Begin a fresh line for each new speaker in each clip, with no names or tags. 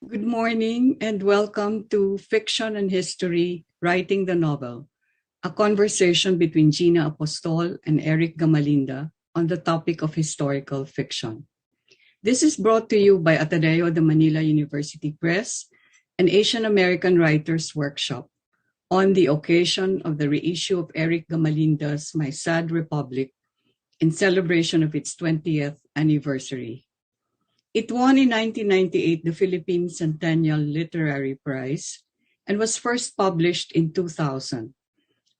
Good morning and welcome to Fiction and History, Writing the Novel, a conversation between Gina Apostol and Eric Gamalinda on the topic of historical fiction. This is brought to you by Ateneo University Press, an Asian American Writers Workshop, on the occasion of the reissue of Eric Gamalinda's My Sad Republic in celebration of its 20th anniversary. It won in 1998 the Philippine Centennial Literary Prize and was first published in 2000.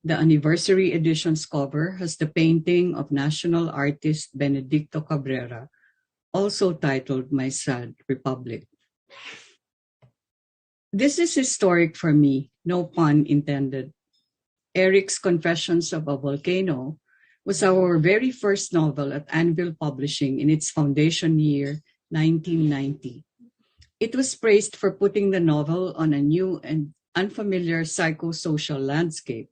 The anniversary edition's cover has the painting of national artist Benedicto Cabrera, also titled My Sad Republic. This is historic for me, no pun intended. Eric's Confessions of a Volcano was our very first novel at Anvil Publishing in its foundation year, 1990. It was praised for putting the novel on a new and unfamiliar psychosocial landscape,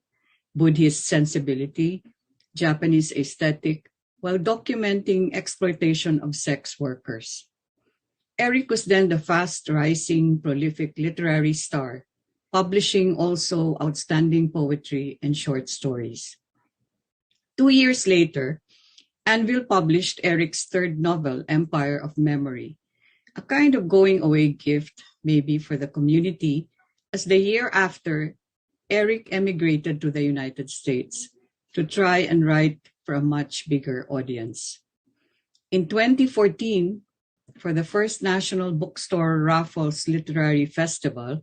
Buddhist sensibility, Japanese aesthetic, while documenting exploitation of sex workers. Eric was then the fast-rising, prolific literary star, publishing also outstanding poetry and short stories. 2 years later, Anvil published Eric's third novel, Empire of Memory, a kind of going-away gift, maybe for the community, as the year after, Eric emigrated to the United States to try and write for a much bigger audience. In 2014, for the first National Bookstore Raffles Literary Festival,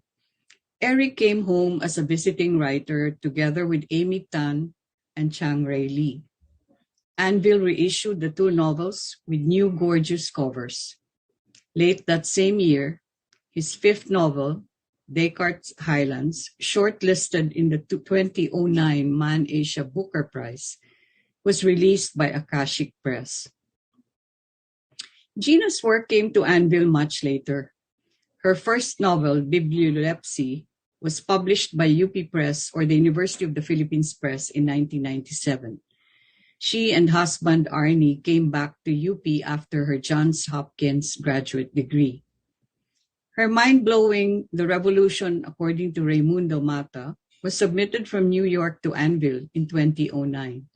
Eric came home as a visiting writer together with Amy Tan and Chang Ray Lee. Anvil reissued the two novels with new gorgeous covers. Late that same year, his fifth novel, Descartes' Highlands, shortlisted in the 2009 Man Asia Booker Prize, was released by Akashic Press. Gina's work came to Anvil much later. Her first novel, Bibliolepsy, was published by UP Press or the University of the Philippines Press in 1997. She and husband Arnie came back to UP after her Johns Hopkins graduate degree. Her mind-blowing The Revolution According to Raymundo Mata was submitted from New York to Anvil in 2009,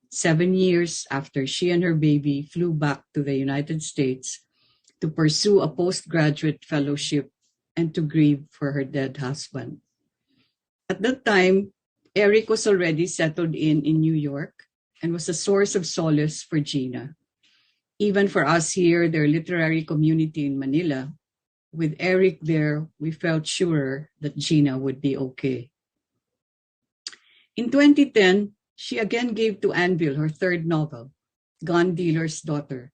7 years after she and her baby flew back to the United States to pursue a postgraduate fellowship and to grieve for her dead husband. At that time, Eric was already settled in New York and was a source of solace for Gina. Even for us here, their literary community in Manila, with Eric there, we felt sure that Gina would be okay. In 2010, she again gave to Anvil her third novel, Gun Dealer's Daughter.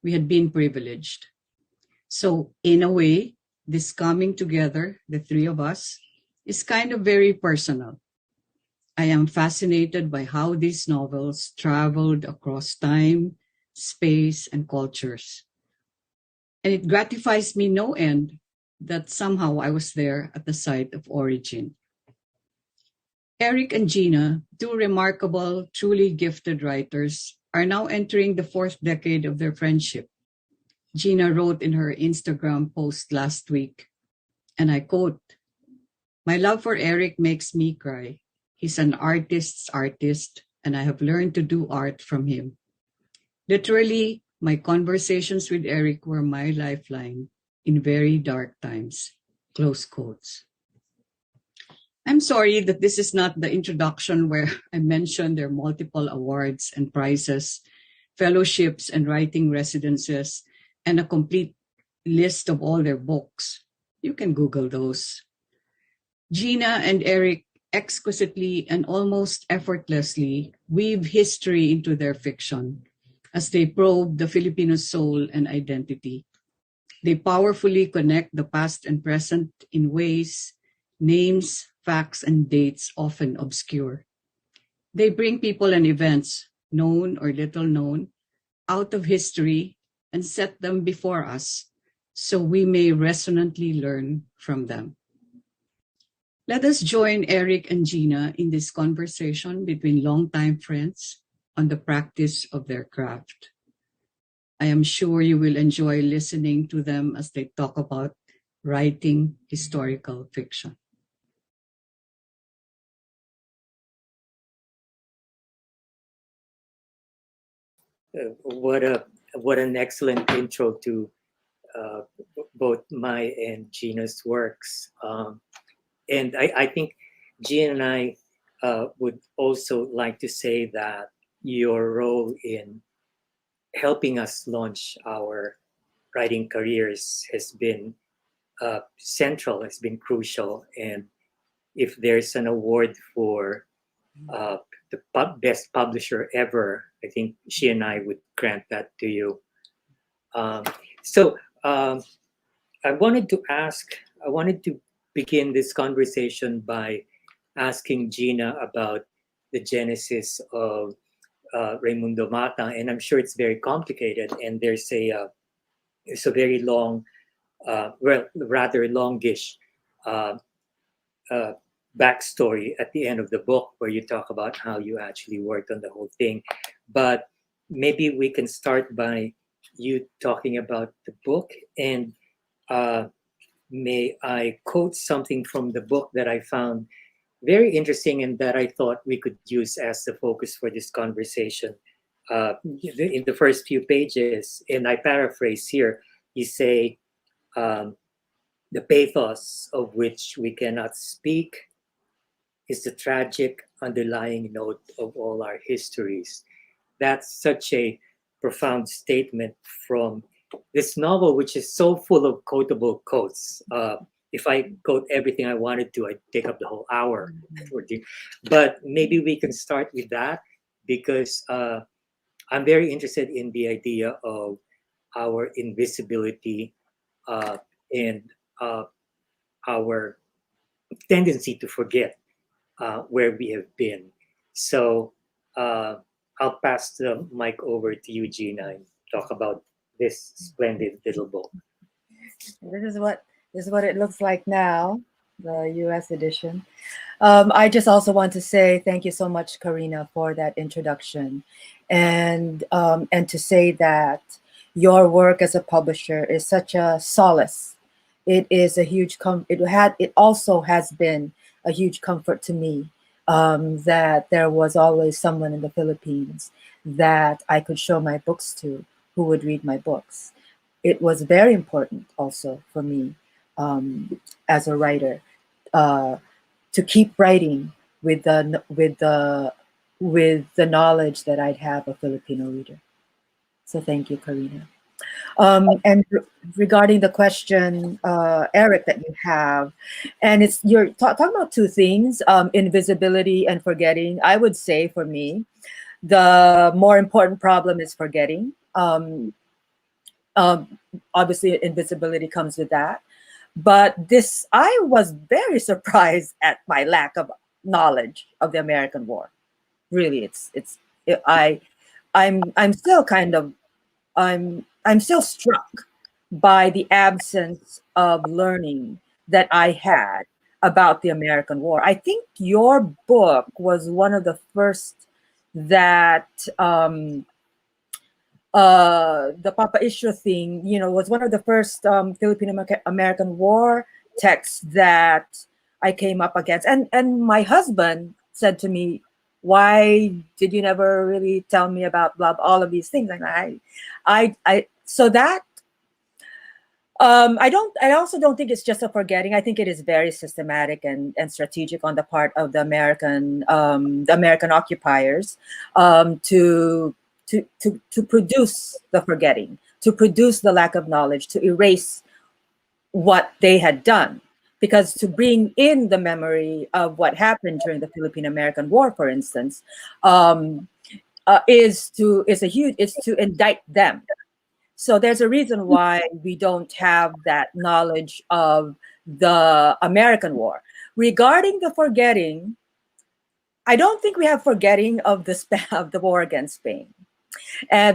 We had been privileged. So, in a way, this coming together, the three of us, is kind of very personal. I am fascinated by how these novels traveled across time, space, and cultures. And it gratifies me no end that somehow I was there at the site of origin. Eric and Gina, two remarkable, truly gifted writers, are now entering the fourth decade of their friendship. Gina wrote in her Instagram post last week, and I quote, "My love for Eric makes me cry. He's an artist's artist, and I have learned to do art from him. Literally, my conversations with Eric were my lifeline in very dark times." Close quotes. I'm sorry that this is not the introduction where I mentioned their multiple awards and prizes, fellowships and writing residences, and a complete list of all their books. You can Google those. Gina and Eric exquisitely and almost effortlessly weave history into their fiction as they probe the Filipino soul and identity. They powerfully connect the past and present in ways names, facts, and dates often obscure. They bring people and events, known or little known, out of history and set them before us so we may resonantly learn from them. Let us join Eric and Gina in this conversation between longtime friends on the practice of their craft. I am sure you will enjoy listening to them as they talk about writing historical fiction.
What an excellent intro to both my and Gina's works. And I think Gina and I would also like to say that your role in helping us launch our writing careers has been central, has been crucial. And if there's an award for the best publisher ever, I think she and I would grant that to you. Um, so I wanted to begin this conversation by asking Gina about the genesis of Raymundo Mata, and I'm sure it's very complicated, and it's a very long, well, rather longish uh, uh, backstory at the end of the book where you talk about how you actually worked on the whole thing. But maybe we can start by you talking about the book, and uh, may I quote something from the book that I found very interesting and that I thought we could use as the focus for this conversation. In the first few pages, and I paraphrase here, you say, "The pathos of which we cannot speak is the tragic underlying note of all our histories." That's such a profound statement from this novel, which is so full of quotable quotes. If I quote everything I wanted to, I'd take up the whole hour. But maybe we can start with that because I'm very interested in the idea of our invisibility and uh, our tendency to forget where we have been. So uh, I'll pass the mic over to you, Gina, and talk about this splendid little book.
This is what it looks like now, the U.S. edition. I just also want to say thank you so much, Karina, for that introduction, and to say that your work as a publisher is such a solace. It is a huge it also has been a huge comfort to me, that there was always someone in the Philippines that I could show my books to, who would read my books. It was very important also for me, as a writer, uh, to keep writing with the knowledge that I'd have a Filipino reader. So thank you, Karina. And regarding the question, Eric, that you have, and you're talking about two things: invisibility and forgetting. I would say for me, the more important problem is forgetting. Um, Obviously, invisibility comes with that. But I was very surprised at my lack of knowledge of the American War. Really, I, I'm still I'm still struck by the absence of learning that I had about the American War. I think your book was one of the first that the Papa Isyo thing, was one of the first Filipino-American War texts that I came up against. And my husband said to me, why did you never really tell me about all of these things? And so that, I also don't think it's just a forgetting. I think it is very systematic and strategic on the part of the American occupiers, to produce the forgetting, to produce the lack of knowledge, to erase what they had done. Because to bring in the memory of what happened during the Philippine-American War, for instance, is to indict them. So there's a reason why we don't have that knowledge of the American War. Regarding the forgetting, I don't think we have forgetting of the war against Spain,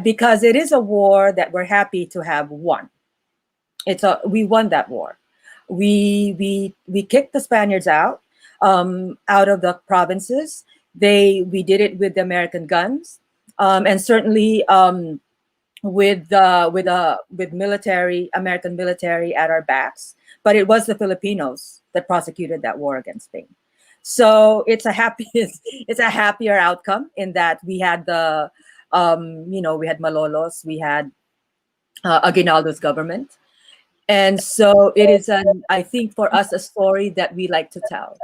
because it is a war that we're happy to have won. We won that war. We kicked the Spaniards out of the provinces. We did it with the American guns, and certainly with American military at our backs. But it was the Filipinos that prosecuted that war against Spain. So it's a happier outcome in that we had we had Malolos, we had Aguinaldo's government. And so it is, I think, for us, a story that we like to tell.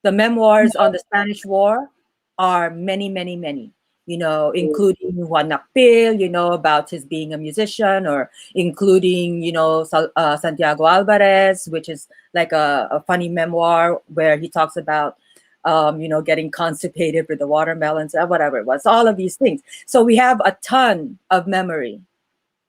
The memoirs on the Spanish War are many, many, many, including Juan Nakpil, about his being a musician, or including, Santiago Alvarez, which is like a funny memoir where he talks about, getting constipated with the watermelons, whatever it was, all of these things. So we have a ton of memory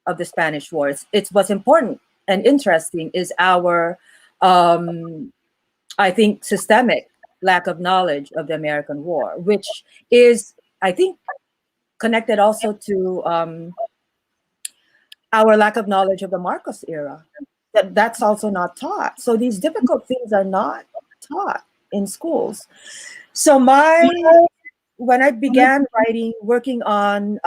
of the Spanish War. It's what's important and interesting is our, I think, systemic lack of knowledge of the American War, which is, I think, connected also to our lack of knowledge of the Marcos era. That's also not taught. So these difficult things are not taught in schools. So when I began working on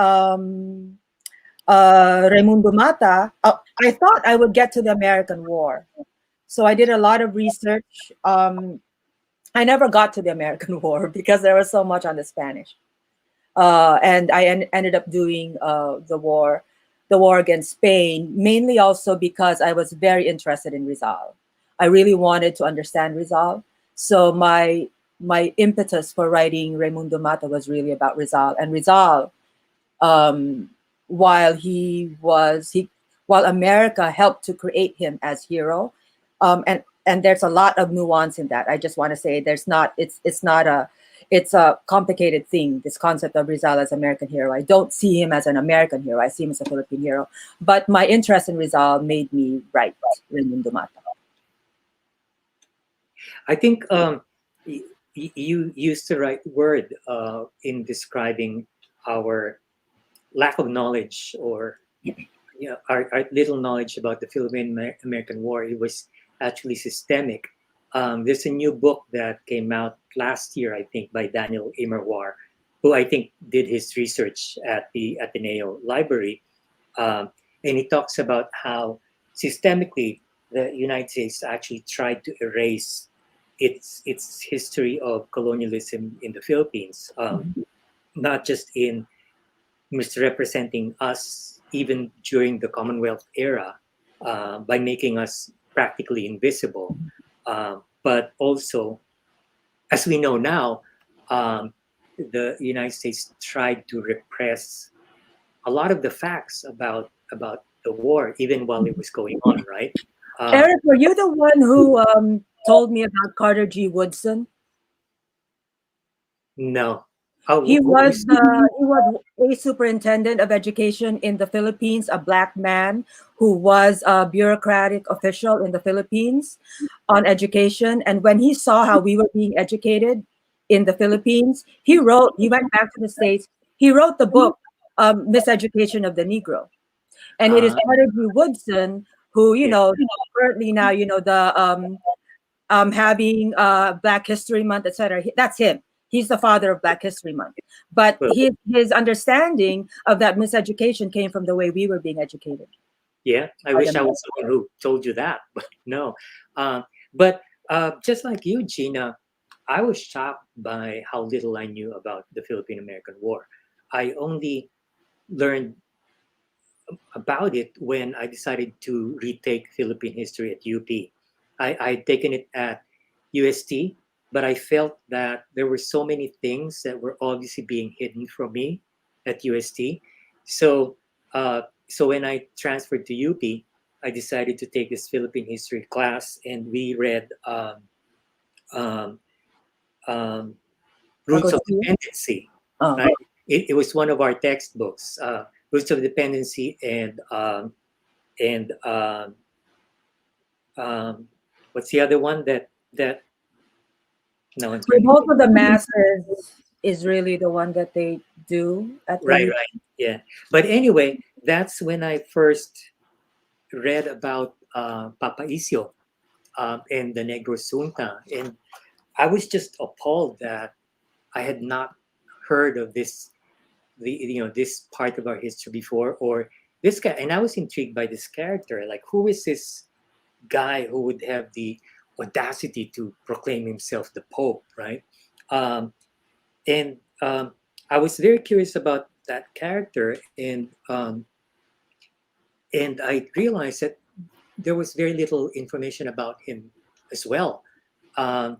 Raymundo Mata, I thought I would get to the American War. So I did a lot of research. I never got to the American War because there was so much on the Spanish. And I ended up doing the war against Spain, mainly also because I was very interested in Rizal. I really wanted to understand Rizal. So my impetus for writing Raymundo Mata was really about Rizal. And Rizal, while America helped to create him as hero, and there's a lot of nuance in that. I just want to say it's a complicated thing, this concept of Rizal as American hero. I don't see him as an American hero. I see him as a Philippine hero. But my interest in Rizal made me write Raymundo Mata.
I think you used the right word in describing our lack of knowledge, or our little knowledge about the Philippine-American War. It was actually systemic. There's a new book that came out last year, I think, by Daniel Immerwahr, who I think did his research at the Ateneo Library. And he talks about how systemically the United States actually tried to erase its history of colonialism in the Philippines, not just in misrepresenting us even during the Commonwealth era, by making us practically invisible, but also, as we know now, the United States tried to repress a lot of the facts about the war, even while it was going on, right?
Eric, were you the one who told me about Carter G. Woodson?
No.
He was a superintendent of education in the Philippines, a Black man who was a bureaucratic official in the Philippines on education. And when he saw how we were being educated in the Philippines, he went back to the States. He wrote the book, Miseducation of the Negro. And it is Carter G. Woodson who, currently now, the having Black History Month, etc. That's him. He's the father of Black History Month. But
Well,
his understanding of that miseducation came from the way we were being educated.
yeah, I
by
wish
the
I was someone who told you that, but no. But just like you, Gina, I was shocked by how little I knew about the Philippine American War. I only learned about it when I decided to retake Philippine history at UP. I'd taken it at UST, but I felt that there were so many things that were obviously being hidden from me at UST. So, so when I transferred to UP, I decided to take this Philippine history class, and we read um, um, Roots of
Agostino?
Dependency.
Oh.
Right? It was one of our textbooks, Roots of Dependency, and um, what's the other one that no one's going
Revolt of the Masses is really the one that they do at the
right, yeah. But anyway, that's when I first read about Papa Isio and the Negros Junta, and I was just appalled that I had not heard of this part of our history before, or this guy. And I was intrigued by this character. Like, who is this guy who would have the audacity to proclaim himself the Pope, right? Um, and I was very curious about that character, and I realized that there was very little information about him as well. Um,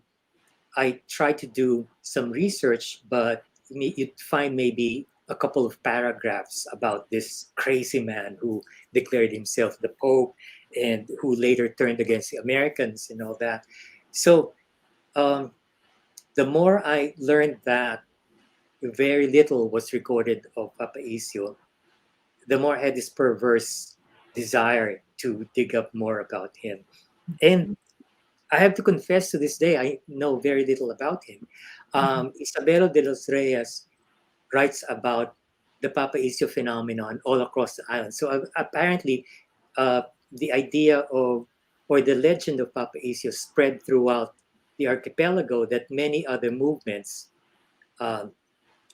I tried to do some research, but you'd find maybe a couple of paragraphs about this crazy man who declared himself the Pope and who later turned against the Americans and all that. So um, the more I learned that very little was recorded of Papa Isio, the more I had this perverse desire to dig up more about him. And I have to confess, to this day, I know very little about him. Isabelo de los Reyes writes about the Papa Isio phenomenon all across the island. So apparently, the idea of, or the legend of Papa Isio spread throughout the archipelago, that many other movements um,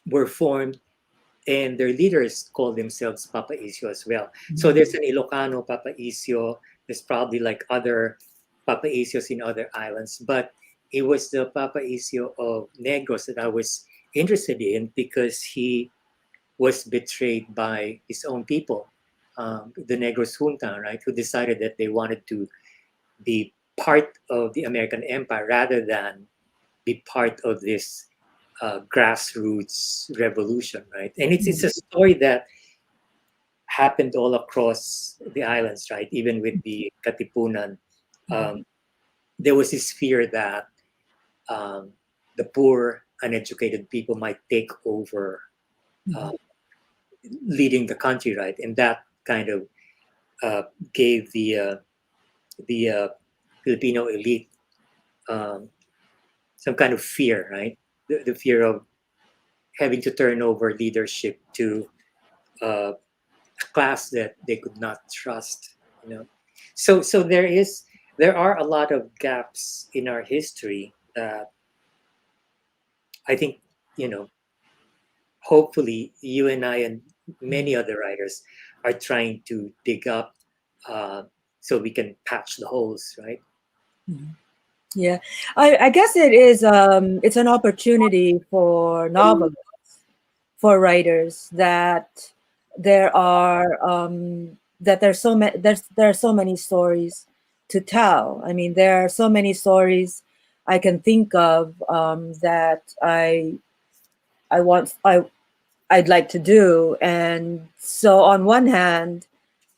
were formed, and their leaders call themselves Papa Isio as well. So there's an Ilocano Papa Isio. There's probably like other Papa Isios in other islands, but it was the Papa Isio of Negros that I was interested in because he was betrayed by his own people, the Negros Junta, right, who decided that they wanted to be part of the American Empire rather than be part of this grassroots revolution, right? And it's a story that happened all across the islands, right? Even with the Katipunan, there was this fear that um, the poor, uneducated people might take over uh, leading the country, right? And that kind of gave the Filipino elite um, some kind of fear, right? The fear of having to turn over leadership to a class that they could not trust, you know. So there are a lot of gaps in our history that I think, you know, hopefully you and I and many other writers are trying to dig up so we can patch the holes, right?
Yeah, I guess it is. It's an opportunity for novelists, for writers, that there are that there's so many there are so many stories to tell. I mean, there are so many stories I can think of that I'd like to do. And so on one hand,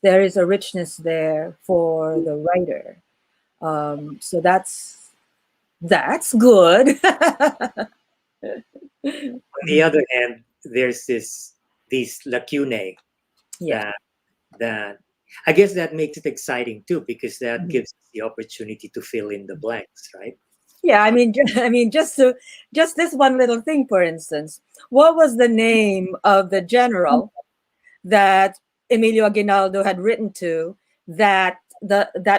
there is a richness there for the writer. So that's good.
On the other hand, there's these lacunae
Yeah.
that I guess that makes it exciting too, because that
Mhm.
gives us the opportunity to fill in the blanks, right?
Yeah, I mean, just this one little thing, for instance, what was the name of the general that Emilio Aguinaldo had written to, that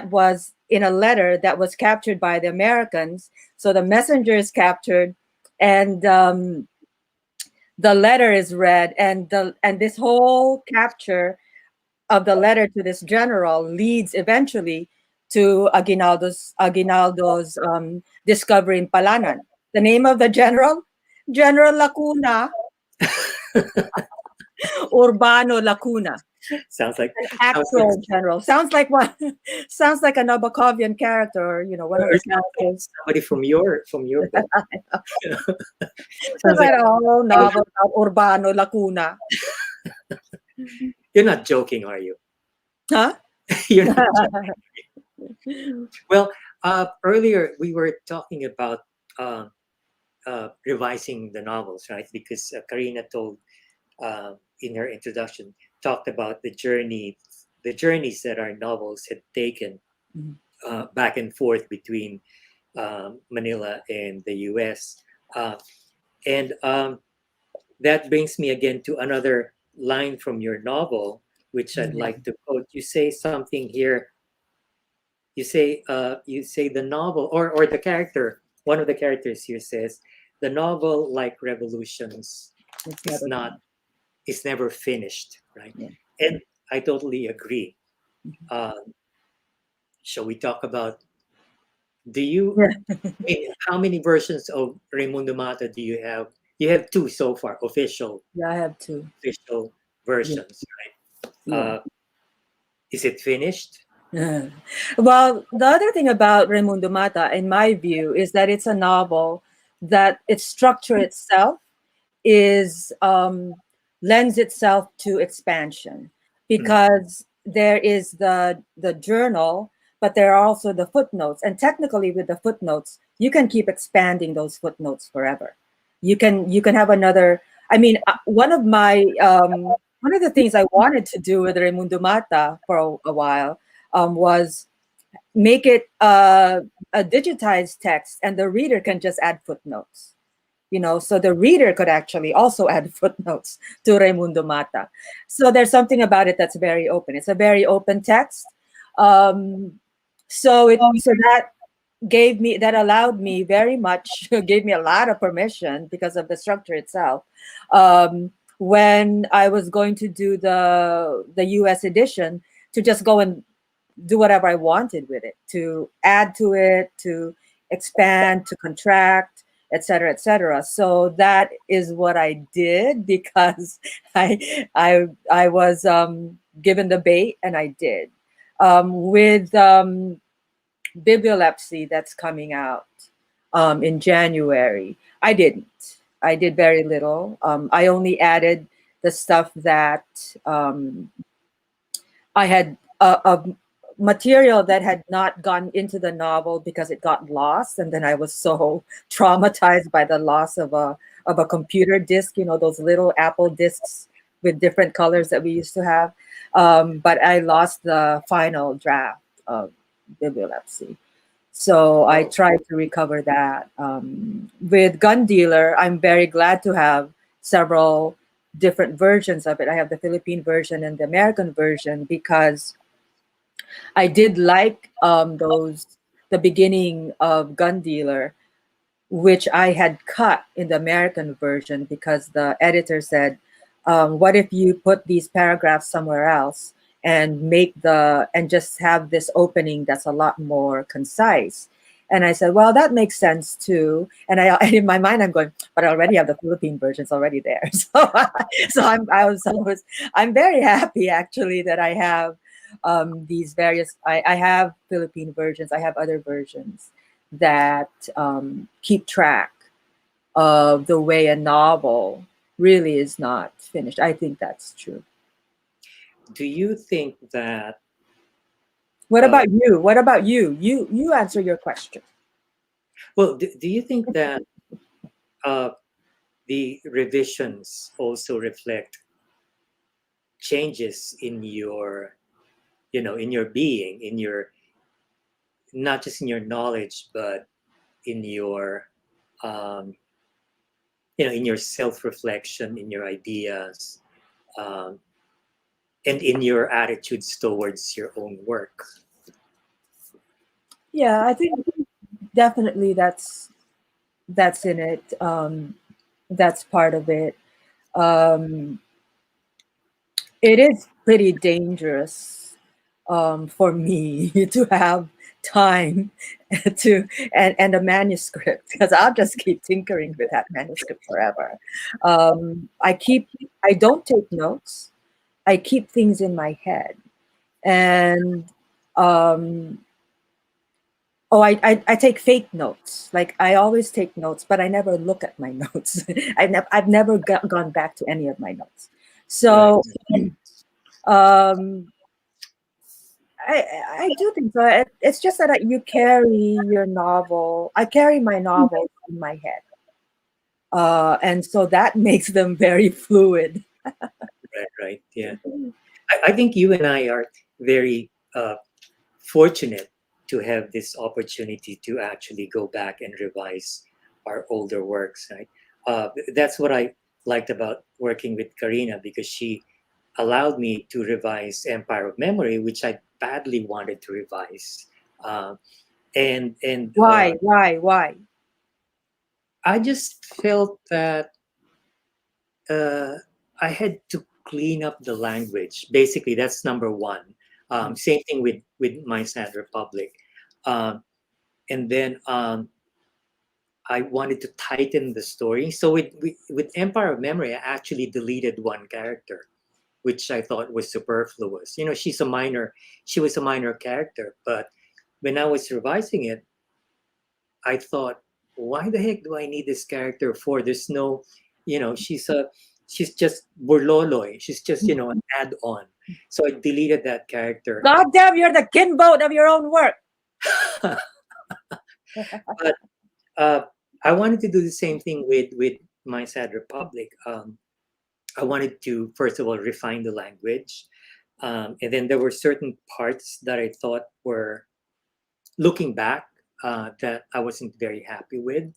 was in a letter that was captured by the Americans? So the messenger is captured, and the letter is read, and this whole capture of the letter to this general leads eventually to Aguinaldo's discovery in Palanan. The name of the general, General Lacuna, Urbano Lacuna.
Sounds like
Actual general. Sounds like one. Sounds like a Nabokovian character, or one of the characters.
somebody from your book.
Sounds like a whole novel about Urbano Lacuna.
You're not joking, are you?
Huh?
You're not well, earlier we were talking about revising the novels, right? Because Karina told in her introduction, talked about the journeys that our novels had taken back and forth between Manila and the U.S. And that brings me again to another line from your novel, which I'd like to quote. You say something here. You say the novel or the character. One of the characters here says, "The novel, like revolutions, is never finished." Right, and I totally agree. Shall we talk about? Do you? I mean, how many versions of Raymundo Mata do you have? You have two so far, official.
Yeah, I have two
Official versions, right?
Yeah.
Is it finished?
Well, the other thing about Raymundo Mata, in my view, is that it's a novel that its structure itself is lends itself to expansion, because there is the journal, but there are also the footnotes, and technically with the footnotes you can keep expanding those footnotes forever. You can have another. I mean, one of the things I wanted to do with Raymundo Mata for a while was make it a digitized text, and the reader can just add footnotes. So the reader could actually also add footnotes to Raymundo Mata. So there's something about it that's very open. It's a very open text. So that allowed me very much, gave me a lot of permission because of the structure itself. When I was going to do the US edition, to just go and do whatever I wanted with it, to add to it, to expand, to contract, etc., etc. So that is what I did, because I was given the bait, and I did. With Bibliolepsy, that's coming out in January, I didn't. I did very little. I only added the stuff that I had of material that had not gone into the novel because it got lost, and then I was so traumatized by the loss of a computer disk. Those little Apple disks with different colors that we used to have. But I lost the final draft of Bibliolepsy. So I tried to recover that. With Gun Dealer, I'm very glad to have several different versions of it. I have the Philippine version and the American version, because I did like the beginning of Gun Dealer, which I had cut in the American version, because the editor said, what if you put these paragraphs somewhere else and just have this opening that's a lot more concise? And I said, well, that makes sense too. And in my mind, I'm going, but I already have the Philippine versions already there. I'm very happy actually that I have these various. I have Philippine versions. I have other versions that keep track of the way a novel really is not finished. I think that's true.
Do you think that?
What about you? What about you? You answer your question.
Well, do you think that the revisions also reflect changes in your, in your being, in your, not just in your knowledge, but in your, in your self-reflection, in your ideas, um, and in your attitudes towards your own work?
Yeah, I think definitely that's that's in it. That's part of it. Um, it is pretty dangerous for me to have time to and a manuscript, because I'll just keep tinkering with that manuscript forever. I don't take notes. I keep things in my head, and um, oh, I take fake notes. Like, I always take notes, but I never look at my notes. I've never gone back to any of my notes.
Right.
So um, I do think so. It's just that you carry your novel. I carry my novels in my head, and so that makes them very fluid.
Right. Yeah. I think you and I are very fortunate to have this opportunity to actually go back and revise our older works. Right. That's what I liked about working with Karina, because she allowed me to revise Empire of Memory, which I badly wanted to revise. Um, and
Why?
I just felt that uh, I had to clean up the language. Basically, that's number one. Same thing with My Sad Republic, um, and then I wanted to tighten the story. So with Empire of Memory, I actually deleted one character, which I thought was superfluous. You know, she was a minor character, but when I was revising it, I thought, why the heck do I need this character for? There's no, you know, she's just burloloy. She's just, an add-on. So I deleted that character.
God damn, you're the ginboat of your own work.
But uh, I wanted to do the same thing with My Sad Republic. I wanted to first of all refine the language, and then there were certain parts that I thought were, looking back, that I wasn't very happy with.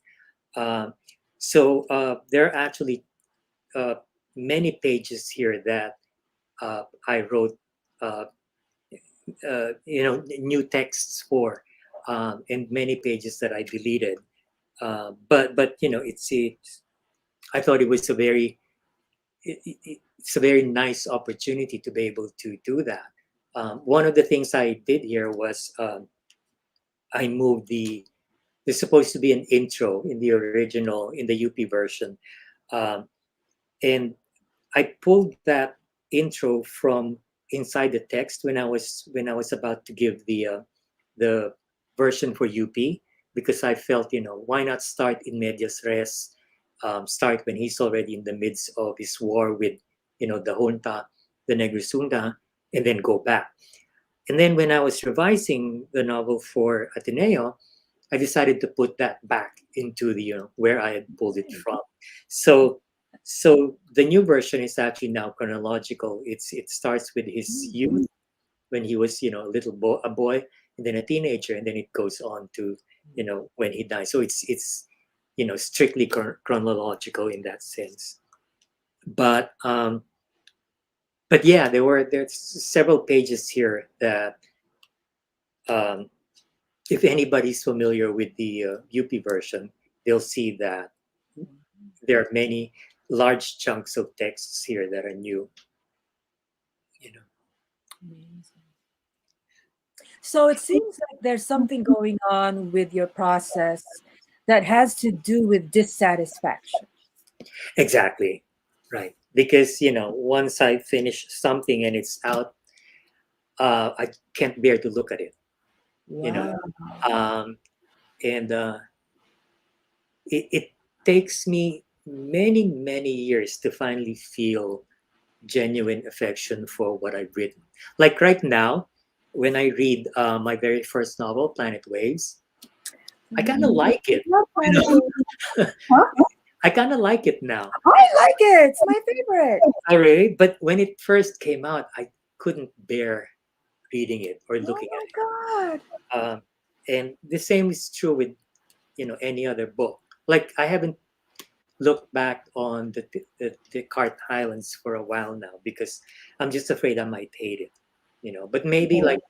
Um, so there are actually uh, many pages here that I wrote, uh, new texts for, and many pages that I deleted. But I thought it's a very nice opportunity to be able to do that. One of the things I did here was, I moved there's supposed to be an intro in the original, in the UP version, um, and I pulled that intro from inside the text when I was about to give the version for UP, because I felt, why not start in medias res, start when he's already in the midst of his war with, the junta, the Negresunda, and then go back. And then when I was revising the novel for Ateneo, I decided to put that back into the, where I had pulled it from. So so the new version is actually now chronological. It starts with his youth, when he was, a boy, and then a teenager, and then it goes on to, when he dies. So it's strictly chronological in that sense. But yeah, there's several pages here that, um, if anybody's familiar with the UP version, they'll see that there are many large chunks of texts here that are new. You know.
Amazing. So it seems like there's something going on with your process that has to do with dissatisfaction.
Exactly. Right. Because, once I finish something and it's out, I can't bear to look at it, you know.
Wow.
Um, and it takes me many, many years to finally feel genuine affection for what I've written. Like right now, when I read my very first novel, Planet Waves, I kind of like it.
Love
You
Planet
know,
Waves. Huh?
I kind of like it now.
I like it. It's my favorite.
I really, but when it first came out, I couldn't bear reading it or
Oh
looking at
my
it.
God.
And the same is true with, any other book. Like I haven't looked back on the Cart Highlands for a while now, because I'm just afraid I might hate it. But maybe like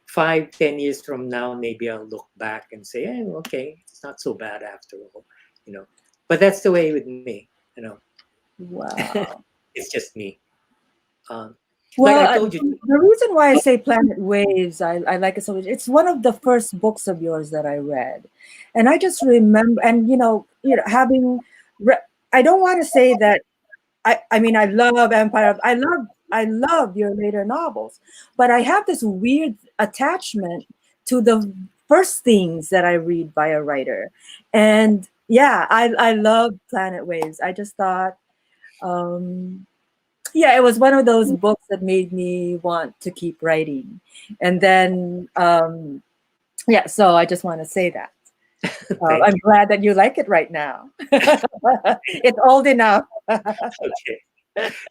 5, 10 years from now, maybe I'll look back and say, okay, it's not so bad after all. you know. But that's the way with me, you know.
Wow.
It's just me. Um, like
Well,
I told you.
the reason why I say Planet Waves, I like it so much. It's one of the first books of yours that I read, and I just remember, and having, I don't want to say that. I mean, I love Empire. I love your later novels, but I have this weird attachment to the first things that I read by a writer, and yeah, I love Planet Waves. I just thought. Yeah, it was one of those books that made me want to keep writing. And then, yeah, so I just want to say that.
Thank
I'm
you.
glad that you like it right now. It's old enough.
Okay.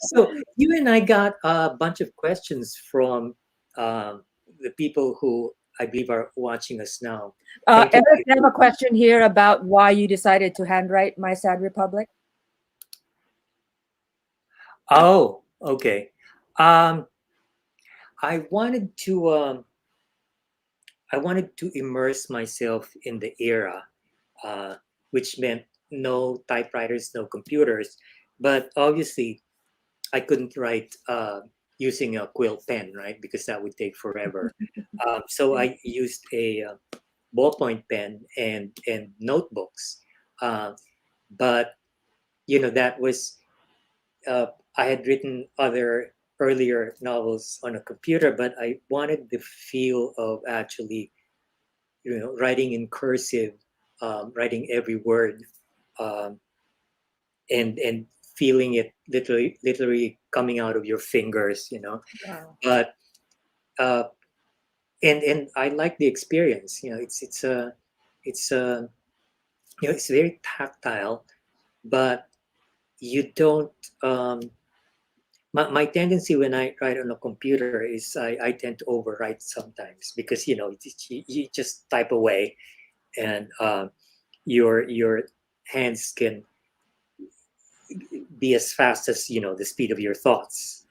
So you and I got a bunch of questions from the people who I believe are watching us now. Thank you.
Eric, I have a question here about why you decided to handwrite My Sad Republic.
Oh, okay. Um, I wanted to immerse myself in the era, uh, which meant no typewriters, no computers. But obviously, I couldn't write using a quill pen, right? Because that would take forever. So I used a ballpoint pen and notebooks. Uh, but that was I had written other earlier novels on a computer, but I wanted the feel of actually writing in cursive, writing every word, um, and feeling it literally coming out of your fingers,
Wow.
but uh, and I like the experience. It's very tactile, but you don't. My tendency when I write on a computer is I tend to overwrite sometimes because you just type away and your hands can be as fast as the speed of your thoughts,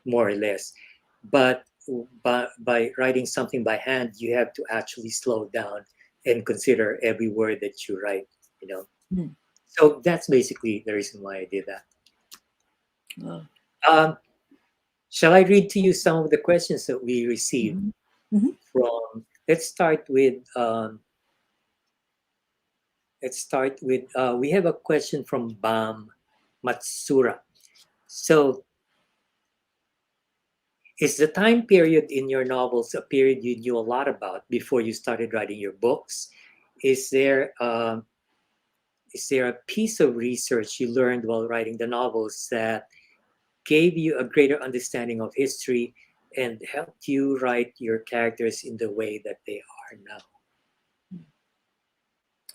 more or less. But by writing something by hand, you have to actually slow down and consider every word that you write. You know,
Hmm.
so that's basically the reason why I did that.
Wow.
Um, shall I read to you some of the questions that we received
Mhm. Mhm.
from? Let's start with. We have a question from Bam Matsura. So, is the time period in your novels a period you knew a lot about before you started writing your books? Is there a piece of research you learned while writing the novels that gave you a greater understanding of history and helped you write your characters in the way that they are now?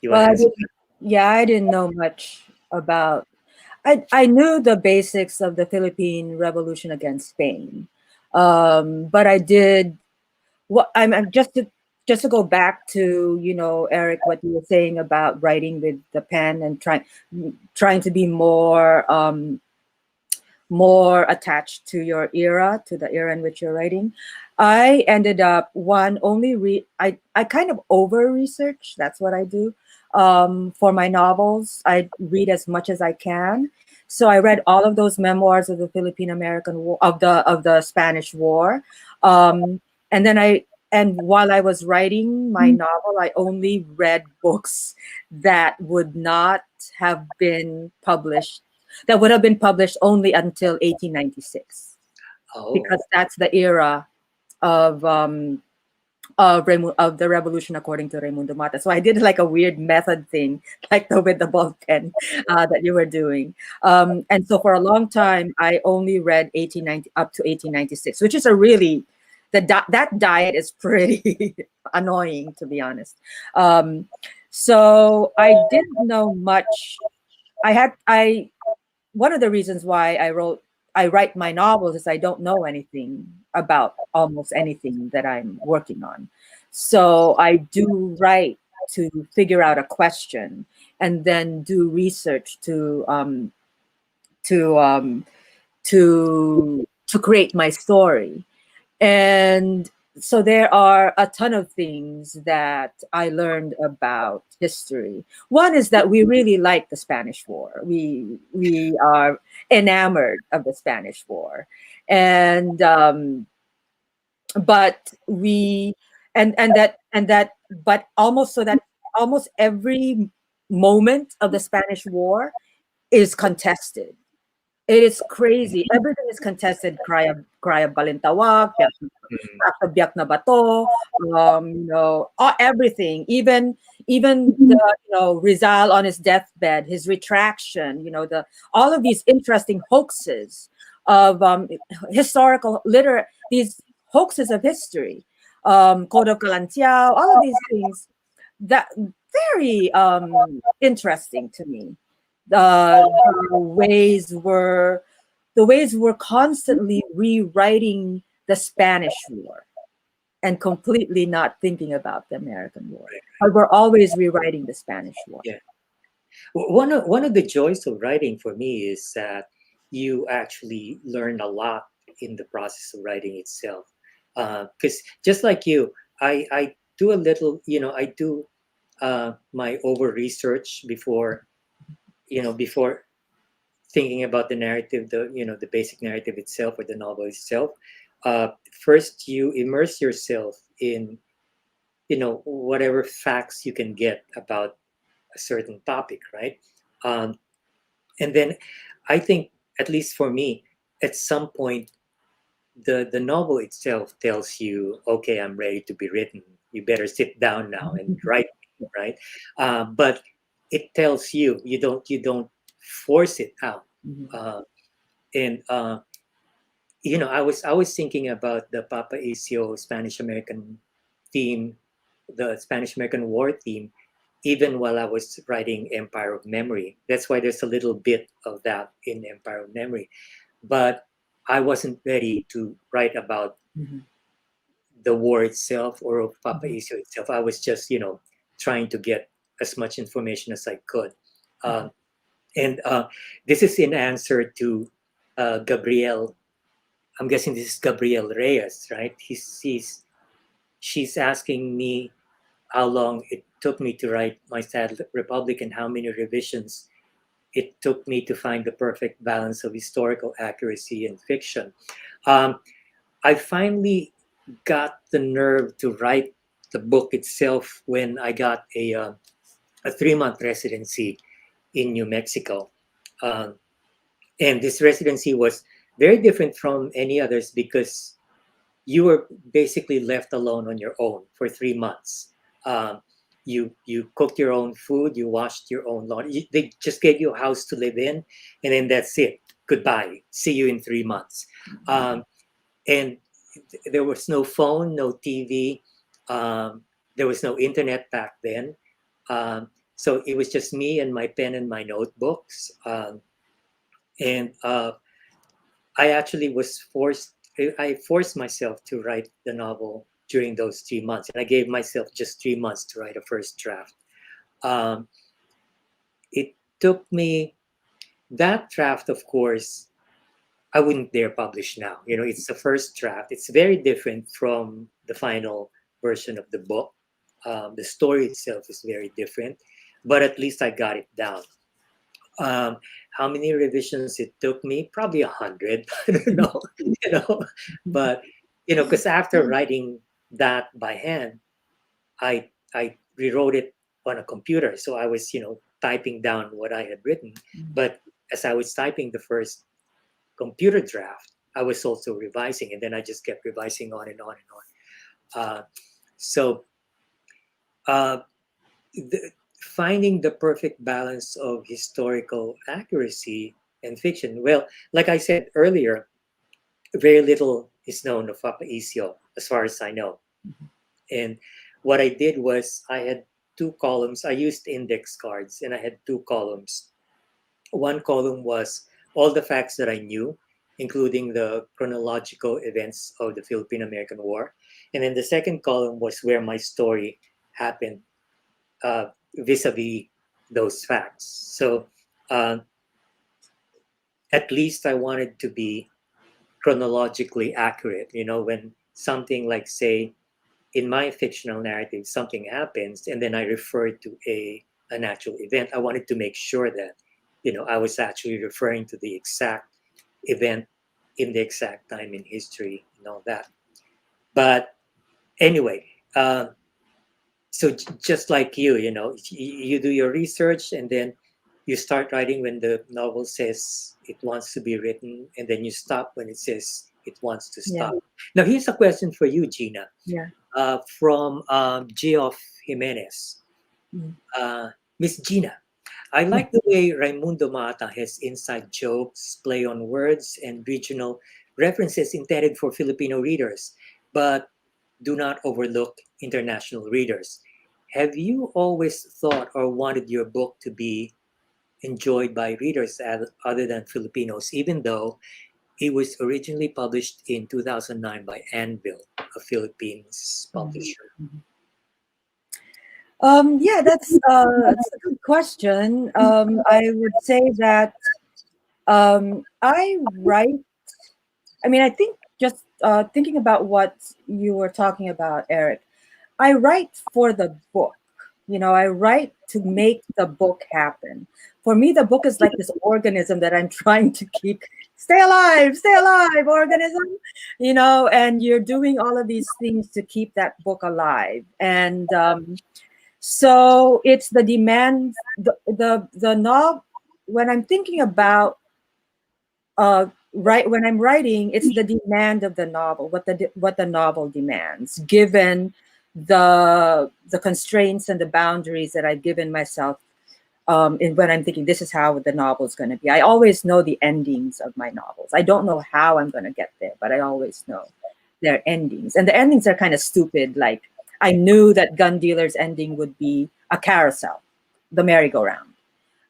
You want
Well,
to answer?
yeah, I didn't know much about. I knew the basics of the Philippine Revolution against Spain, but I did what I'm just to go back to Eric, what you were saying about writing with the pen and trying to be more attached to your era, to the era in which you're writing. I ended up I kind of over research. That's what I do. For my novels, I read as much as I can. So I read all of those memoirs of the Philippine American War, of the Spanish War. And then and while I was writing my novel, I only read books that would have been published only until 1896,
Oh,
because that's the era of of the revolution according to Raymundo Mata. So I did like a weird method thing, like with the ball pen that you were doing. And so for a long time, I only read 1890 up to 1896, which is that diet is pretty annoying, to be honest. So I didn't know much. I One of the reasons why I write my novels is I don't know anything about almost anything that I'm working on. So I do write to figure out a question and then do research to um, to create my story. And so there are a ton of things that I learned about history. One is that we really like the Spanish War. We are enamored of the Spanish War, and but we and that but almost so that almost every moment of the Spanish War is contested. It is crazy. Everything is contested. Cry of Balintawak,
Mhm.
biyak na bato, everything. Even the Rizal on his deathbed, his retraction. The all of these interesting hoaxes of historical liter. These hoaxes of history, Code of Kalantiao, all of these things that very interesting to me. The ways we're constantly rewriting the Spanish War and completely not thinking about the American War. But we're always rewriting the Spanish War.
Yeah. One of the joys of writing for me is that you actually learn a lot in the process of writing itself. Because just like you, I do a little, I do my over research before thinking about the narrative, the basic narrative itself or the novel itself. First, you immerse yourself in whatever facts you can get about a certain topic, right? Um, and then I think, at least for me, at some point, the novel itself tells you, okay, I'm ready to be written. You better sit down now and write, right? But it tells you don't force it out.
Mhm.
Uh, and I was thinking about the Papa Isio Spanish American theme, the Spanish American War theme, even while I was writing Empire of Memory. That's why there's a little bit of that in Empire of Memory. But I wasn't ready to write about
Mhm.
the war itself or of Papa
Mhm.
Isio itself. I was just, trying to get as much information as I could. Um, and this is in answer to Gabrielle. I'm guessing this is Gabrielle Reyes, right? She's asking me how long it took me to write My Sad Republic and how many revisions it took me to find the perfect balance of historical accuracy and fiction. Um, I finally got the nerve to write the book itself when I got a 3-month residency in New Mexico. Um, and this residency was very different from any others because you were basically left alone on your own for 3 months. Um, you cooked your own food, you washed your own laundry. They just gave you a house to live in, and then that's it. Goodbye. See you in 3 months. Um, and there was no phone, no TV. Um, there was no internet back then. So it was just me and my pen and my notebooks. And I actually was forced. I forced myself to write the novel during those 3 months, and I gave myself just 3 months to write a first draft. Um, it took me that draft, of course. I wouldn't dare publish now. It's the first draft. It's very different from the final version of the book. The story itself is very different, but at least I got it down. Um, how many revisions it took me? Probably 100. I don't know, you know. But because after writing that by hand, I rewrote it on a computer. So I was typing down what I had written. But as I was typing the first computer draft, I was also revising, and then I just kept revising on and on and on. So. Uh, Finding the perfect balance of historical accuracy and fiction. Well, like I said earlier, very little is known of Papa Isio, as far as I know. And what I did was I had two columns. I used index cards, and I had two columns. One column was all the facts that I knew, including the chronological events of the Philippine American War. And then the second column was where my story happened vis-a-vis those facts. So uh, at least I wanted to be chronologically accurate. When something like, say, in my fictional narrative, something happens, and then I refer to an actual event. I wanted to make sure that, I was actually referring to the exact event in the exact time in history and all that. But anyway, so just like you do your research, and then you start writing when the novel says it wants to be written, and then you stop when it says it wants to
Yeah.
stop. Now, here's a question for you, Gina,
Yeah.
from Geoff Jimenez.
Mm.
Miss Gina, I like the way Raymundo Mata has inside jokes, play on words, and regional references intended for Filipino readers, but do not overlook international readers. Have you always thought or wanted your book to be enjoyed by readers other than Filipinos, even though it was originally published in 2009 by Anvil, a Philippines publisher?
Yeah, that's a good question. I would say that I write. I mean, I think just thinking about what you were talking about, Eric. I write for the book. I write to make the book happen. For me, the book is like this organism that I'm trying to keep stay alive, organism. And you're doing all of these things to keep that book alive. And so it's the demand, the novel. When I'm thinking about when I'm writing, it's the demand of the novel, what the novel demands, given the constraints and the boundaries that I've given myself. When I'm thinking this is how the novel is going to be, I always know the endings of my novels. I don't know how I'm going to get there, but I always know their endings, and the endings are kind of stupid. Like I knew that Gun Dealer's ending would be a carousel, the merry-go-round.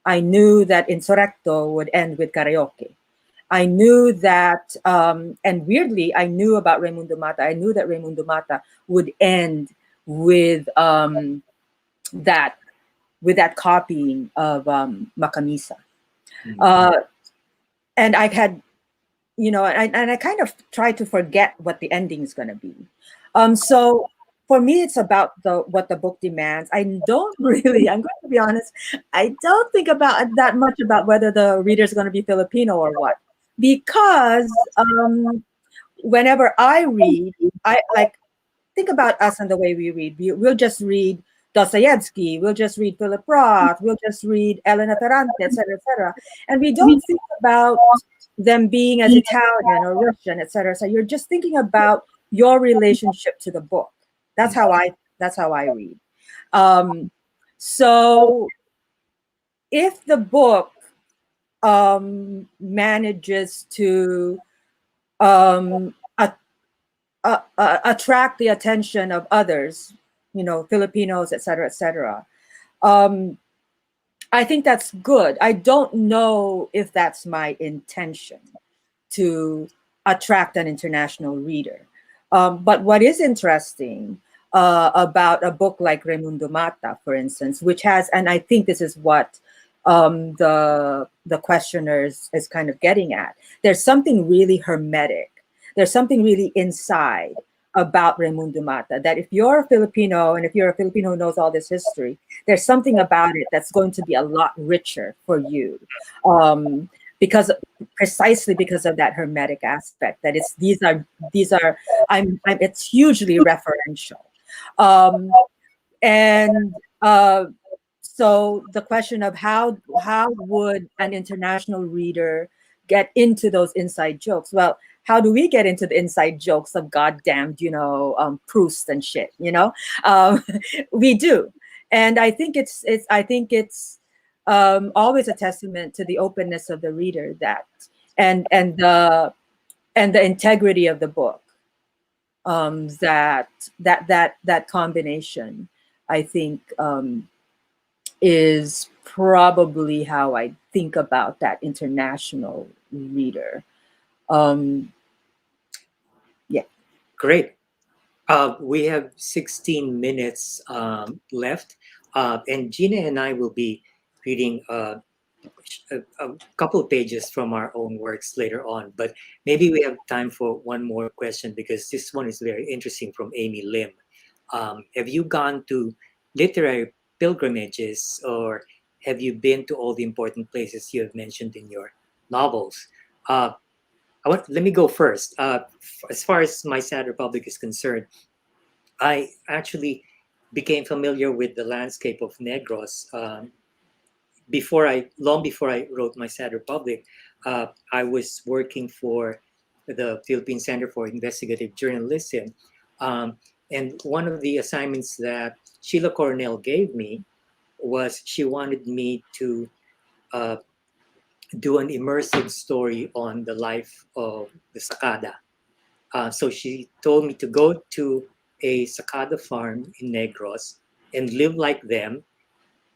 I knew that Insurrecto would end with karaoke. I knew that, and weirdly, I knew about Raymundo Mata. I knew that Raymundo Mata would end with that copying of Macamisa. And I had, and I kind of tried to forget what the ending is going to be. So for me, it's about what the book demands. I don't really, I'm going to be honest, I don't think about that much about whether the reader is going to be Filipino or what. Because whenever I read, I like think about us and the way we read. We'll just read Dostoevsky, we'll just read Philip Roth, we'll just read Elena Ferrante, etc., etc. And we don't think about them being as Italian or Russian, etc. So you're just thinking about your relationship to the book. That's how I read. So if the book manages to attract the attention of others, Filipinos, etc., etc. I think that's good. I don't know if that's my intention to attract an international reader. But what is interesting about a book like Raymundo Mata, for instance, which has, and I think this is what the questioners is kind of getting at. There's something really hermetic. There's something really inside about Raymundo Mata that if you're a Filipino and if you're a Filipino who knows all this history, there's something about it that's going to be a lot richer for you. Precisely because of that hermetic aspect, that it's it's hugely referential. So the question of how would an international reader get into those inside jokes? Well, how do we get into the inside jokes of goddamned, Proust and shit? We do, and I think it's always a testament to the openness of the reader and the integrity of the book. That combination, I think, is probably how I think about that international reader. Yeah.
Great. We have 16 minutes left, and Gina and I will be reading a couple of pages from our own works later on, but maybe we have time for one more question because this one is very interesting from Amy Lim. Have you gone to literary pilgrimages, or have you been to all the important places you have mentioned in your novels? Let me go first. As far as my Sad Republic is concerned, I actually became familiar with the landscape of Negros long before I wrote my Sad Republic. I was working for the Philippine Center for Investigative Journalism, and one of the assignments that Sheila Coronel gave me was she wanted me to uh, do an immersive story on the life of the Sakada. So she told me to go to a Sakada farm in Negros and live like them.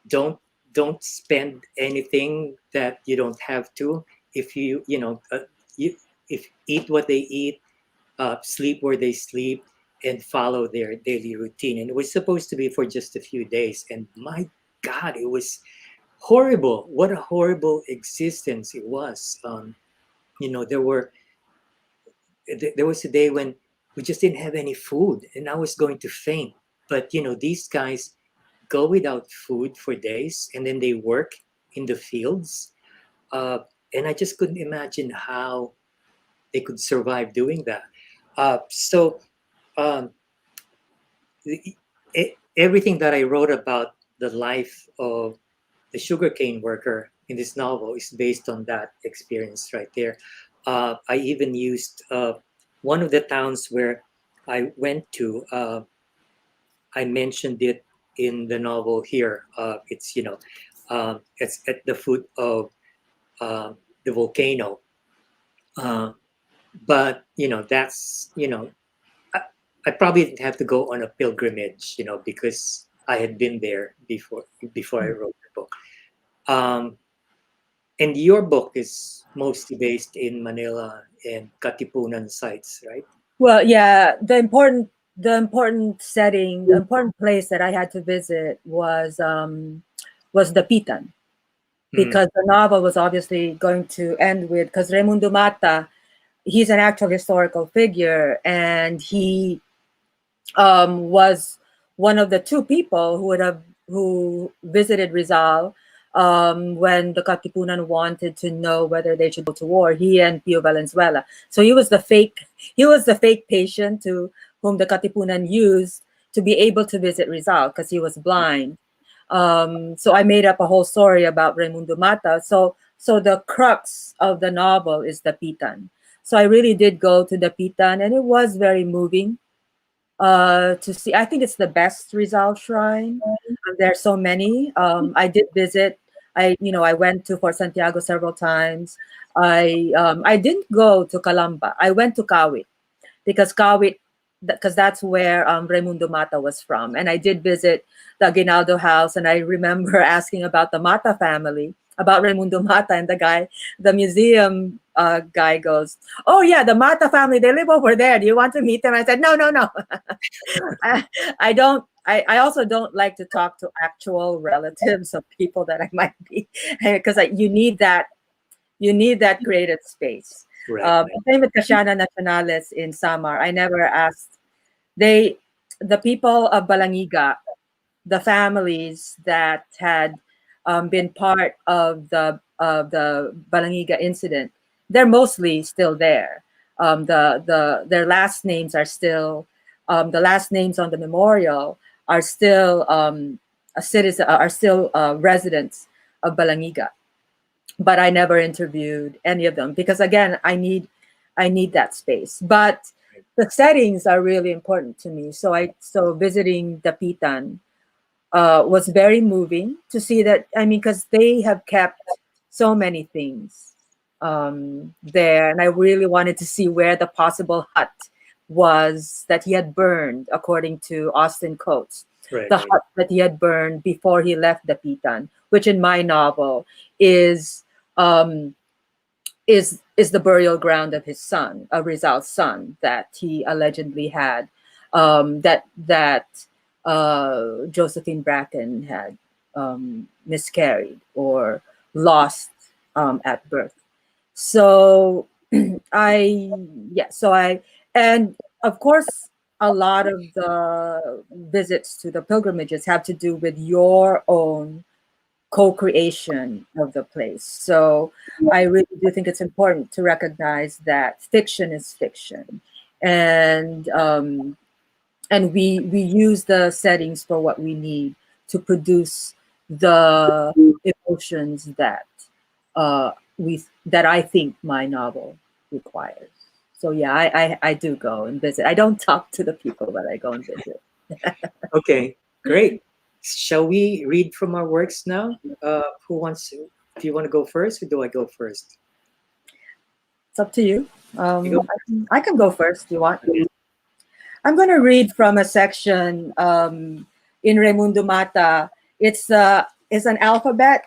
Don't don't spend anything that you don't have to. If you if eat what they eat, sleep where they sleep, and follow their daily routine. And it was supposed to be for just a few days. And my God, it was horrible. What a horrible existence it was. You know, there was a day when we just didn't have any food, and I was going to faint. But you know, these guys go without food for days, and then they work in the fields. And I just couldn't imagine how they could survive doing that. So um, everything that I wrote about the life of the sugarcane worker in this novel is based on that experience right there. I even used one of the towns where I went to. I mentioned it in the novel here. It's at the foot of the volcano. Uh, but that's I, I probably didn't have to go on a pilgrimage, because I had been there before I wrote the book. Um, and your book is mostly based in Manila and Katipunan sites, right?
Well, yeah, the important setting, the important place that I had to visit was the Pitan,
Mm,
because the novel was obviously going to end with, because Raymundo Mata, he's an actual historical figure, and he was one of the two people who visited Rizal when the Katipunan wanted to know whether they should go to war. He and Pio Valenzuela. So he was the fake patient to whom the Katipunan used to be able to visit Rizal because he was blind. So I made up a whole story about Raymundo Mata. So the crux of the novel is the Pitan. So I really did go to the Pitan, and it was very moving to see. I think it's the best Rizal shrine. There are so many. I did visit. I went to Fort Santiago several times. I didn't go to Calamba. I went to Kawit because that's where Raimundo Mata was from. And I did visit the Aguinaldo house, and I remember asking about the Mata family, about Raimundo Mata, and the museum guy goes, "Oh yeah, the Mata family, they live over there. Do you want to meet them?" I said, "No, no, no." I don't. I also don't like to talk to actual relatives of people that I might be, because you need that creative space.
right, right.
Same with Kasiana Nacionales in Samar. I never asked. The people of Balangiga, the families that had been part of the Balangiga incident, they're mostly still there. Their last names are still the last names on the memorial are still a citizen are still residents of Balangiga, but I never interviewed any of them because again, I need that space. But the settings are really important to me. So visiting Dapitan was very moving to see that. I mean, because they have kept so many things there, and I really wanted to see where the possible hut was that he had burned, according to Austin Coates,
Right,
the
right.
hut that he had burned before he left Dapitan, which in my novel is um, is the burial ground of his son, Rizal's son, that he allegedly had, that Josephine Bracken had miscarried or lost at birth. So and of course, a lot of the visits to the pilgrimages have to do with your own co-creation of the place. So I really do think it's important to recognize that fiction is fiction, and we use the settings for what we need to produce the emotions that that I think my novel requires. So yeah, I do go and visit. I don't talk to the people, but I go and visit.
Okay, great. Shall we read from our works now? Who wants to? Do you want to go first, or do I go first?
It's up to you.
You go.
I can go first. You want? I'm going to read from a section in Raymundo Mata. It's an alphabet.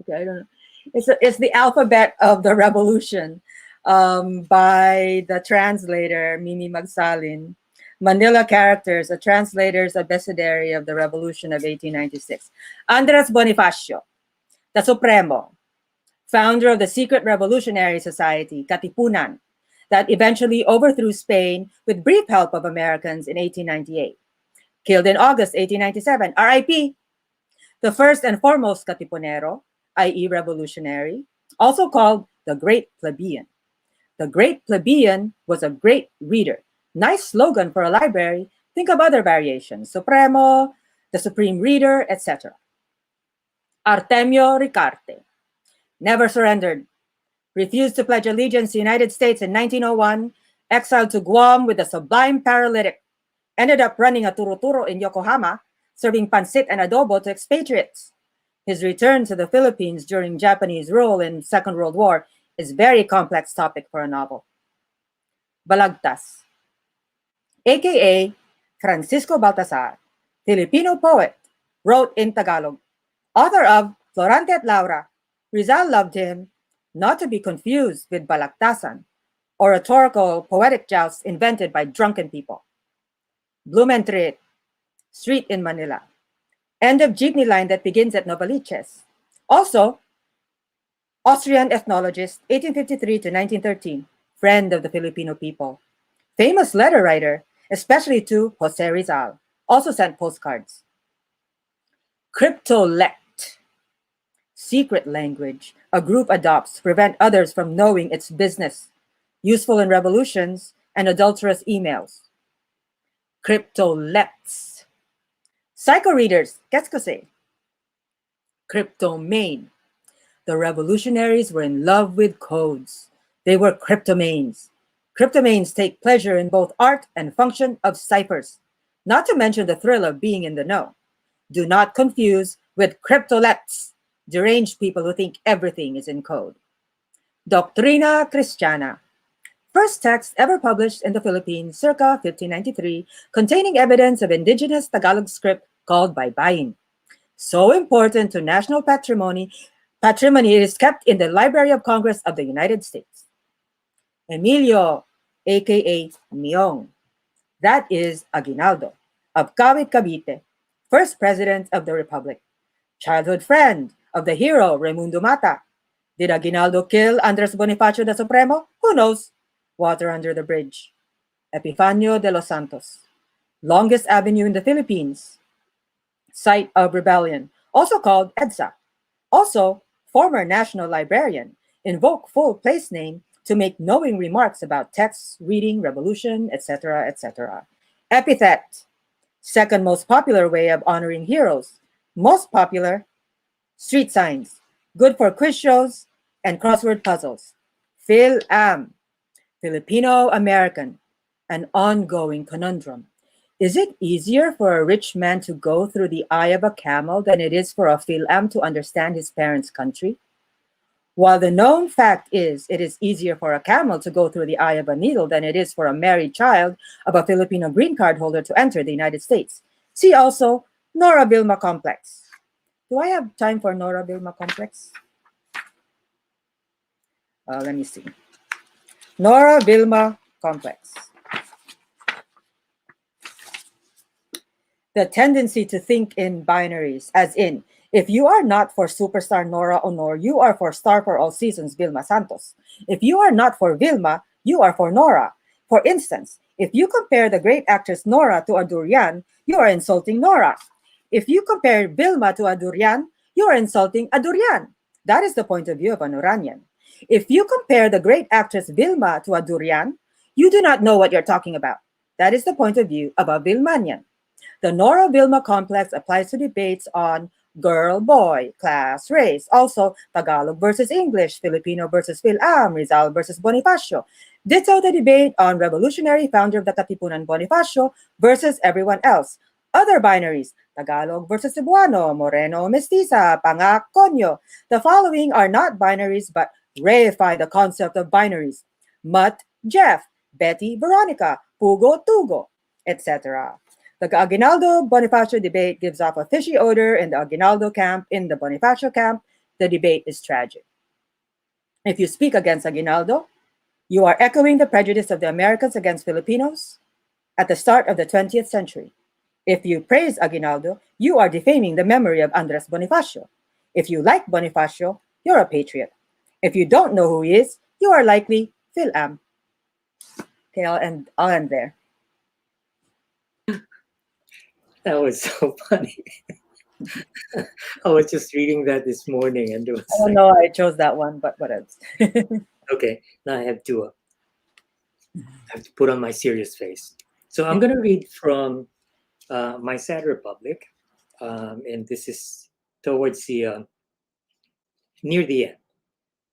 Okay, I don't know. It's the alphabet of the revolution by the translator Mimi Magsalin. Manila Characters, a translator's abecedary of the Revolution of 1896. Andres Bonifacio, the Supremo, founder of the secret revolutionary society, Katipunan, that eventually overthrew Spain with brief help of Americans in 1898. Killed in August 1897, RIP, the first and foremost Katipunero, i.e. revolutionary, also called the Great Plebeian. The Great Plebeian was a great reader. Nice slogan for a library. Think of other variations. Supremo, the Supreme Reader, etc. Artemio Ricarte, never surrendered. Refused to pledge allegiance to the United States in 1901, exiled to Guam with a sublime paralytic, ended up running a turo-turo in Yokohama, serving pancit and adobo to expatriates. His return to the Philippines during Japanese rule in Second World War is a very complex topic for a novel. Balagtas, aka Francisco Baltasar, Filipino poet, wrote in Tagalog, author of Florante at Laura. Rizal loved him, not to be confused with balagtasan, oratorical poetic jousts invented by drunken people. Blumentritt, street in Manila. End of jeepney line that begins at Noveliches. Also, Austrian ethnologist, 1853 to 1913, friend of the Filipino people. Famous letter writer, especially to Jose Rizal, also sent postcards. Cryptolect, secret language a group adopts to prevent others from knowing its business, useful in revolutions and adulterous emails. Cryptolepts, psycho readers, qu'est-ce que c'est? Cryptomane, the revolutionaries were in love with codes. They were cryptomanes. Cryptomanes take pleasure in both art and function of ciphers, not to mention the thrill of being in the know. Do not confuse with cryptolepts, deranged people who think everything is in code. Doctrina Christiana, first text ever published in the Philippines circa 1593, containing evidence of indigenous Tagalog script called Baybayin. So important to national patrimony, it is kept in the Library of Congress of the United States. Emilio, aka Miong, that is Aguinaldo, of Kawit Cavite, first president of the Republic. Childhood friend of the hero Raymundo Mata. Did Aguinaldo kill Andres Bonifacio the Supremo? Who knows? Water under the bridge. Epifanio de los Santos, longest avenue in the Philippines, site of rebellion, also called EDSA. Also, former national librarian, invoke full place name to make knowing remarks about texts, reading, revolution, etc., etc. Epithet, second most popular way of honoring heroes. Most popular, street signs, good for quiz shows and crossword puzzles. Phil-Am, Filipino-American, an ongoing conundrum. Is it easier for a rich man to go through the eye of a camel than it is for a Phil-Am to understand his parents' country? While the known fact is it is easier for a camel to go through the eye of a needle than it is for a married child of a Filipino green card holder to enter the United States. See also Nora Vilma complex. Do I have time for Nora Vilma complex? Let me see. Nora Vilma complex. The tendency to think in binaries, as in, If you are not for superstar Nora Honor, you are for star for all seasons Vilma Santos. If you are not for Vilma, you are for Nora. For instance, if you compare the great actress Nora to a durian, you are insulting Nora. If you compare Vilma to a durian, you are insulting a durian. That is the point of view of an Oranian. If you compare the great actress Vilma to a durian, you do not know what you're talking about. That is the point of view of a Vilmanian. The Nora-Vilma complex applies to debates on girl-boy, class, race, also Tagalog versus English, Filipino versus Phil-Am, Rizal versus Bonifacio. Ditto the debate on revolutionary founder of the Katipunan Bonifacio versus everyone else. Other binaries, Tagalog versus Cebuano, Moreno, Mestiza, Pangak, Conyo. The following are not binaries but reify the concept of binaries. Mutt, Jeff, Betty, Veronica, Pugo, Tugo, etc. The Aguinaldo-Bonifacio debate gives off a fishy odor in the Aguinaldo camp. In the Bonifacio camp, the debate is tragic. If you speak against Aguinaldo, you are echoing the prejudice of the Americans against Filipinos at the start of the 20th century. If you praise Aguinaldo, you are defaming the memory of Andres Bonifacio. If you like Bonifacio, you're a patriot. If you don't know who he is, you are likely Phil-Am. Okay, I'll end there.
That was so funny. I was just reading that this morning, and it was
I don't know why I chose that one, but what else?
okay. Now I have to put on my serious face. So I'm going to read from My Sad Republic, and this is towards the near the end.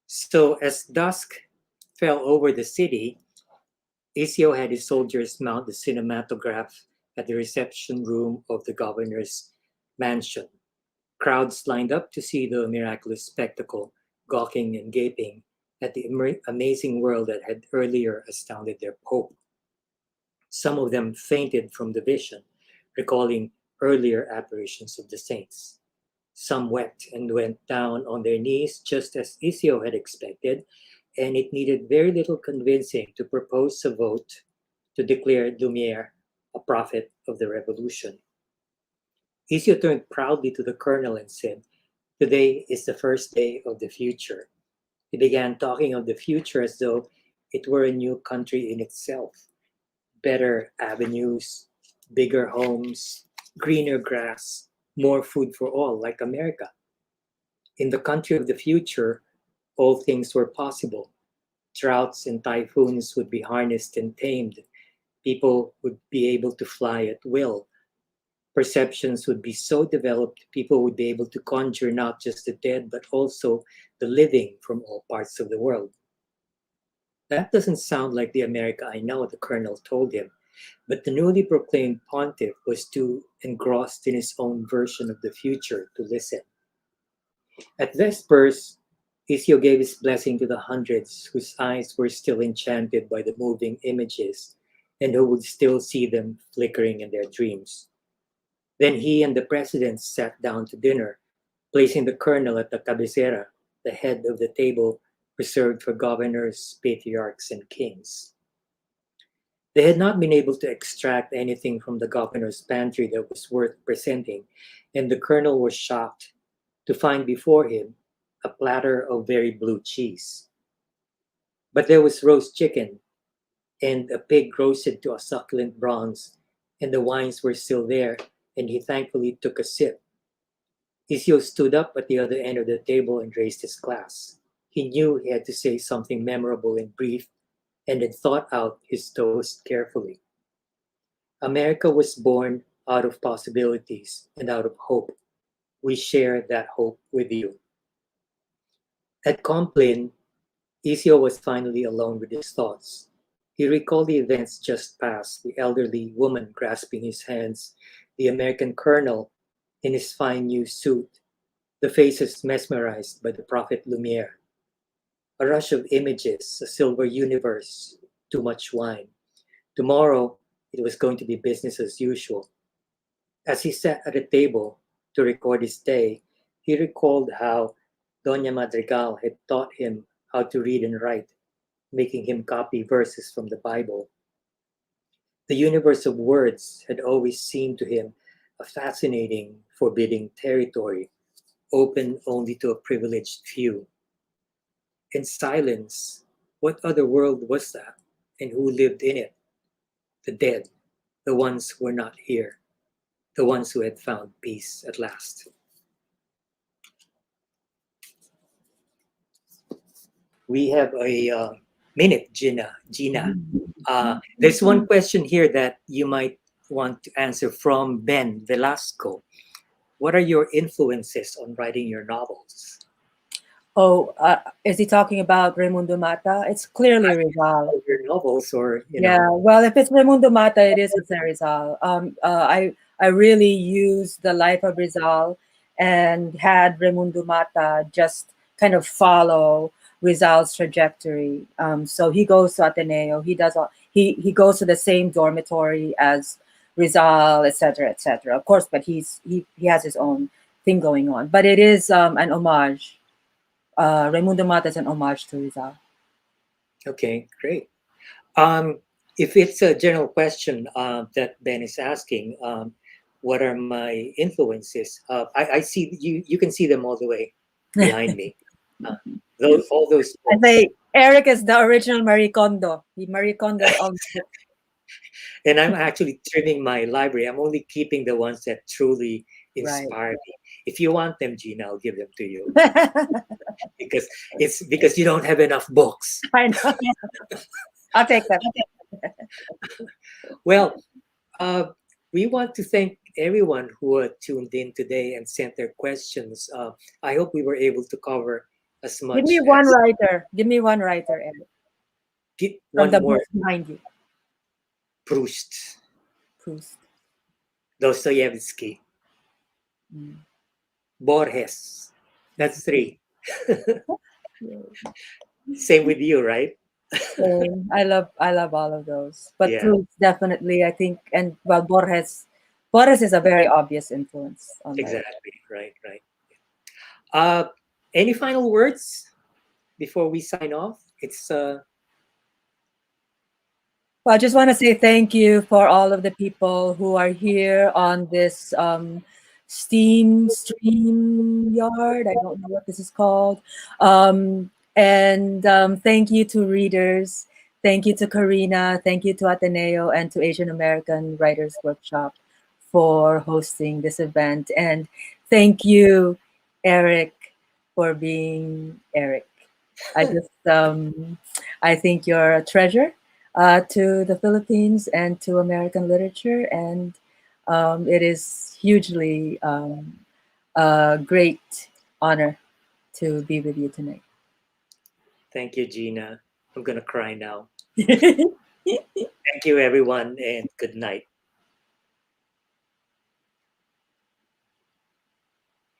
So as dusk fell over the city, Isio had his soldiers mount the cinematograph at the reception room of the governor's mansion. Crowds lined up to see the miraculous spectacle, gawking and gaping at the amazing world that had earlier astounded their pope. Some of them fainted from the vision, recalling earlier apparitions of the saints. Some wept and went down on their knees just as Isio had expected, and it needed very little convincing to propose a vote to declare Lumiere a prophet of the revolution. Isio turned proudly to the colonel and said, "Today is the first day of the future." He began talking of the future as though it were a new country in itself. Better avenues, bigger homes, greener grass, more food for all, like America. In the country of the future, all things were possible. Droughts and typhoons would be harnessed and tamed. People would be able to fly at will. Perceptions would be so developed, people would be able to conjure not just the dead, but also the living from all parts of the world. That doesn't sound like the America I know, the colonel told him, but the newly proclaimed pontiff was too engrossed in his own version of the future to listen. At Vespers, Isio gave his blessing to the hundreds whose eyes were still enchanted by the moving images and who would still see them flickering in their dreams. Then he and the president sat down to dinner, placing the colonel at the cabecera, the head of the table reserved for governors, patriarchs, and kings. They had not been able to extract anything from the governor's pantry that was worth presenting, and the colonel was shocked to find before him a platter of very blue cheese. But there was roast chicken and a pig roasted to a succulent bronze, and the wines were still there, and he thankfully took a sip. Isio stood up at the other end of the table and raised his glass. He knew he had to say something memorable and brief, and had thought out his toast carefully. America was born out of possibilities and out of hope. We share that hope with you. At Compline, Isio was finally alone with his thoughts. He recalled the events just past, the elderly woman grasping his hands, the American colonel in his fine new suit, the faces mesmerized by the prophet Lumiere. A rush of images, a silver universe, too much wine. Tomorrow, it was going to be business as usual. As he sat at a table to record his day, he recalled how Doña Madrigal had taught him how to read and write, making him copy verses from the Bible. The universe of words had always seemed to him a fascinating, forbidding territory. open only to a privileged few. In silence, what other world was that, and who lived in it? The dead, the ones who were not here, the ones who had found peace at last. We have a minute, Gina. There's one question here that you might want to answer from Ben Velasco. What are your influences on writing your novels?
Oh, is he talking about Raymundo Mata? It's clearly Rizal.
Your novels, or
Yeah, well, if it's Raymundo Mata, it is Jose Rizal. I really used the life of Rizal and had Raymundo Mata just kind of follow Rizal's trajectory. So he goes to Ateneo. He goes to the same dormitory as Rizal, etc., etc. Of course, but he has his own thing going on. But it is an homage. Raymundo Mata is an homage to Rizal.
Okay, great. If it's a general question that Ben is asking, what are my influences? I see you. You can see them all the way behind me. All those.
I say Eric is the original Marie Kondo. Marie Kondo.
And I'm actually trimming my library. I'm only keeping the ones that truly inspire me. If you want them, Gina, I'll give them to you. because you don't have enough books.
I know. I'll take them.
Well, we want to thank everyone who tuned in today and sent their questions. I hope we were able to cover as much.
Give me one writer. Give me one writer, Eric.
One
from the
more.
book behind you.
Proust.
Proust.
Dostoevsky. Borges. That's 3. Same with you, right?
I love all of those, but
Yeah.
Proust definitely, I think, and well, Borges is a very obvious influence on
Exactly. Right. Any final words before we sign off? It's
Well, I just want to say thank you for all of the people who are here on this stream yard. I don't know what this is called. And thank you to readers. Thank you to Karina. Thank you to Ateneo and to Asian American Writers Workshop for hosting this event. And thank you, Eric, for being Eric. I just, I think you're a treasure to the Philippines and to American literature. And it is hugely a great honor to be with you tonight.
Thank you, Gina. I'm going to cry now. Thank you, everyone, and good night.